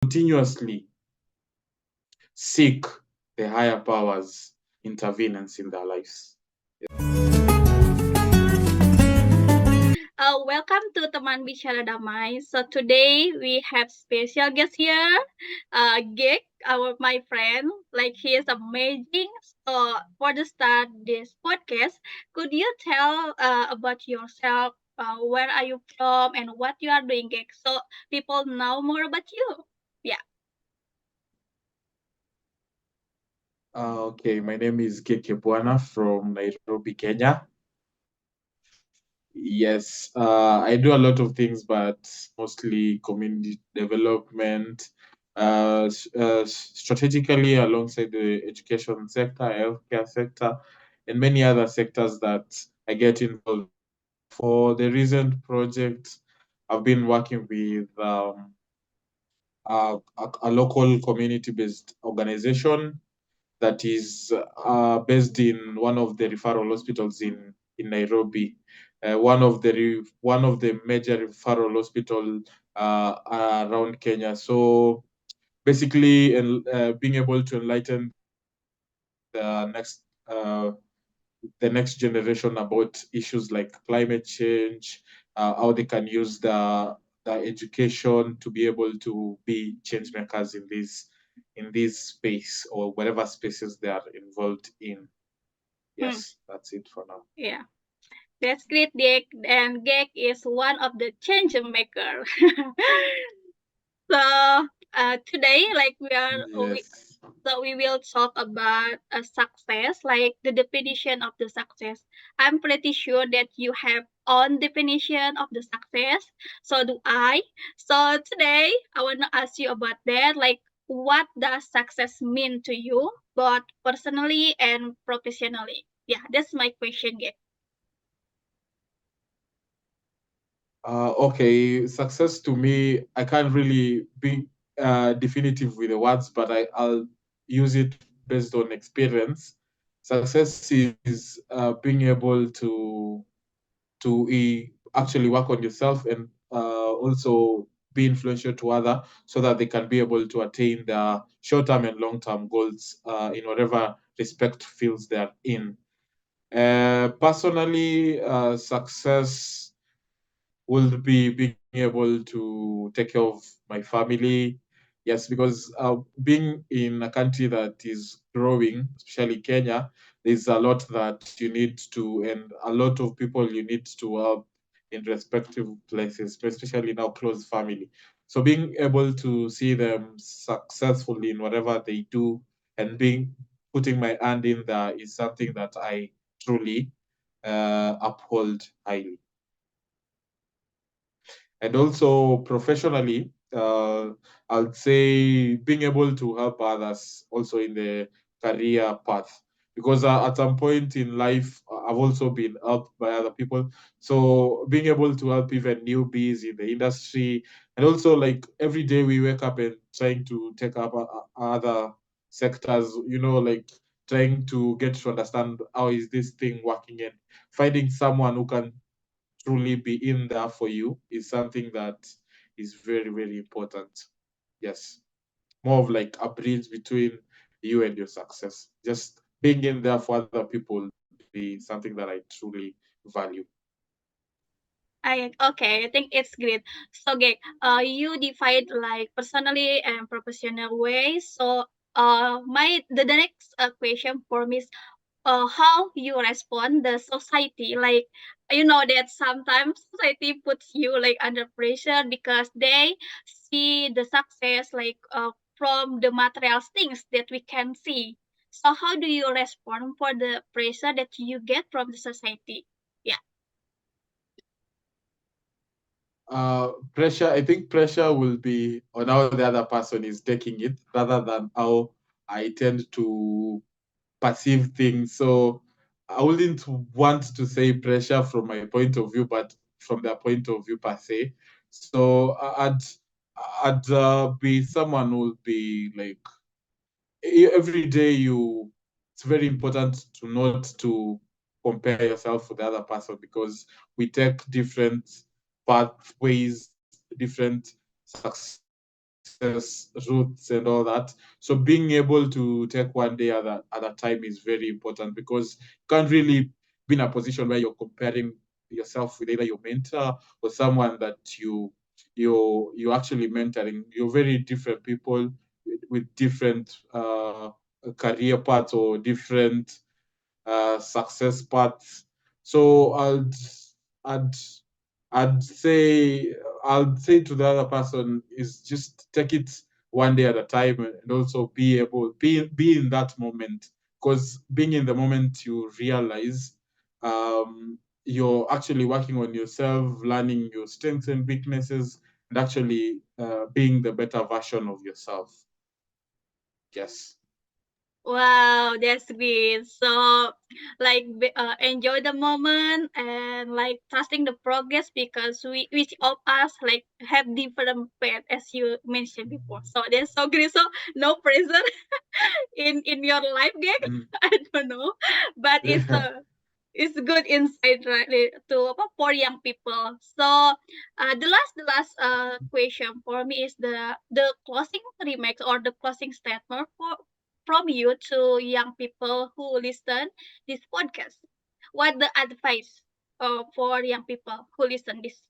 continuously seek the higher powers' intervenence in their lives. Welcome to Teman Bicara Damay. So today we have special guest here, Gek, my friend. Like he is amazing. So for the start this podcast, could you tell about yourself? Where are you from and what you are doing, Gek? So people know more about you. Yeah. Okay, my name is Geke Bwana from Nairobi, Kenya. Yes, I do a lot of things, but mostly community development, strategically alongside the education sector, healthcare sector, and many other sectors that I get involved. For the recent project, I've been working with a local community-based organization that is based in one of the referral hospitals in Nairobi, one of the major referral hospital around Kenya. So basically, being able to enlighten the next uh, the next generation about issues like climate change, how they can use the education to be able to be change makers in this space or whatever spaces they are involved in. Hmm. Yes, that's it for now. Yeah. That's great, Gek. And Gek is one of the change maker. So today, like Yes. so we will talk about success, like the definition of the success. I'm pretty sure that you have own definition of the success. So do I. So today, I want to ask you about that. Like, what does success mean to you, both personally and professionally? Yeah, that's my question, Gek. Okay, success to me, I can't really be definitive with the words, but I'll use it based on experience. Success is being able to actually work on yourself and also be influential to other so that they can be able to attain their short-term and long-term goals in whatever respect fields they are in. Personally, success will be being able to take care of my family. Yes, because being in a country that is growing, especially Kenya, there's a lot that you need to, and a lot of people you need to help in respective places, especially now close family. So being able to see them successfully in whatever they do and being putting my hand in there is something that I truly uphold highly. And also professionally, I'd say being able to help others also in the career path, because at some point in life I've also been helped by other people. So being able to help even newbies in the industry, and also like every day we wake up and trying to take up other sectors, like trying to get to understand how is this thing working, and finding someone who can truly be in there for you is something that is very, very important. Yes. More of like a bridge between you and your success. Just being in there for other people be something that I truly value. I think it's great. So, okay, you divide like personally and professional ways. So, the next question for me is, how you respond the society. Like, you know that sometimes society puts you like under pressure because they see the success like from the material things that we can see. So, how do you respond for the pressure that you get from the society? Yeah. Pressure, I think pressure will be on how the other person is taking it rather than how I tend to perceive things. So I wouldn't want to say pressure from my point of view, but from their point of view per se. So I'd be someone who would be like every day it's very important to not to compare yourself with the other person, because we take different pathways, different success success routes and all that. So being able to take one day at a time is very important, because you can't really be in a position where you're comparing yourself with either your mentor or someone that you actually mentoring. You're very different people with different career paths or different success paths. So I'd I'd say I'd say to the other person is just take it one day at a time, and also be in that moment, because being in the moment you realize you're actually working on yourself, learning your strengths and weaknesses, and actually being the better version of yourself. Yes. Wow, that's great. So, like, enjoy the moment and like trusting the progress, because we each of us like have different path as you mentioned before. So that's so great. So no pressure in your life, Gek. Mm. I don't know, but it's good insight, right, to for young people. So the last question for me is the closing remarks or the closing statement from you to young people who listen this podcast. What the advice for young people who listen this?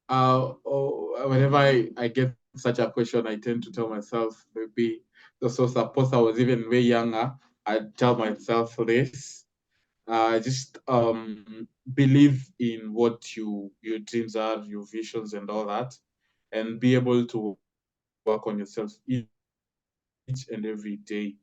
Whenever I get such a question, I tend to tell myself, maybe, so suppose I was even way younger, I'd tell myself this. Just believe in what your dreams are, your visions, and all that, and be able to work on yourself each and every day.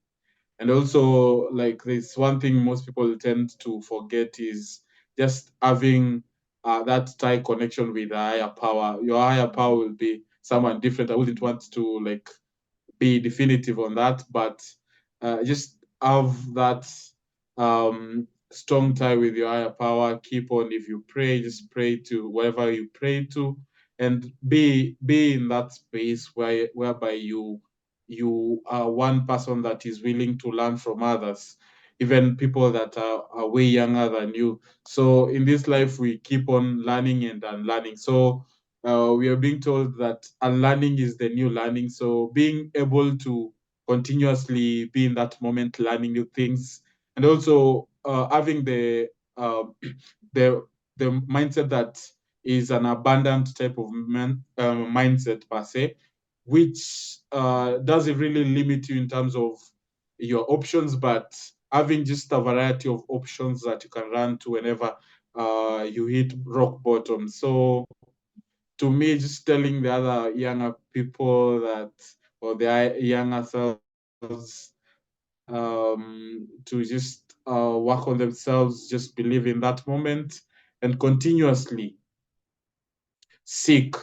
And also, like, there's one thing most people tend to forget is just having that tight connection with the higher power. Your higher power will be someone different. I wouldn't want to like be definitive on that, but just have that strong tie with your higher power. Keep on, if you pray, just pray to whatever you pray to, and be in that space whereby you are one person that is willing to learn from others, even people that are way younger than you. So in this life, we keep on learning and unlearning. So we are being told that unlearning is the new learning. So being able to continuously be in that moment, learning new things, and also having the the mindset that is an abundant type of mindset per se, which doesn't really limit you in terms of your options, but having just a variety of options that you can run to whenever you hit rock bottom. So to me, just telling the other younger people that, or the younger selves, to just work on themselves, just believe in that moment, and continuously seek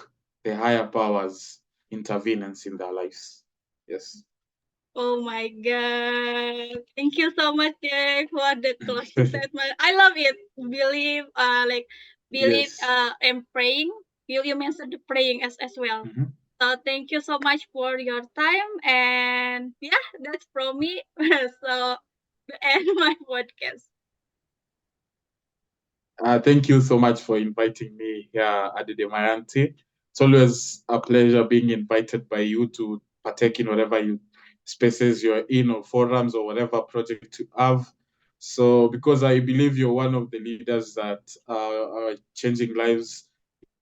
the higher powers intervenence in their lives. Yes. Oh my god. Thank you so much, Jake, for the closing statement. I love it. Believe, believe, Yes. and praying. You mentioned the praying as well. Mhm. So thank you so much for your time. And yeah, that's from me. So to end my podcast. Thank you so much for inviting me here at the Demayanti. It's always a pleasure being invited by you to partake in whatever spaces you're in, or forums, or whatever project you have. So, because I believe you're one of the leaders that are changing lives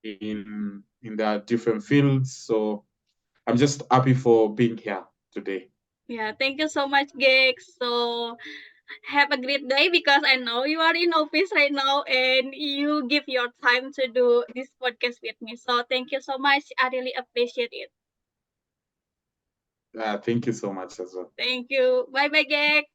in their different fields. So, I'm just happy for being here today. Yeah, thank you so much, Geek. So have a great day, because I know you are in office right now and you give your time to do this podcast with me. So thank you so much. I really appreciate it. Thank you so much as well. Thank you. Bye bye, Geek.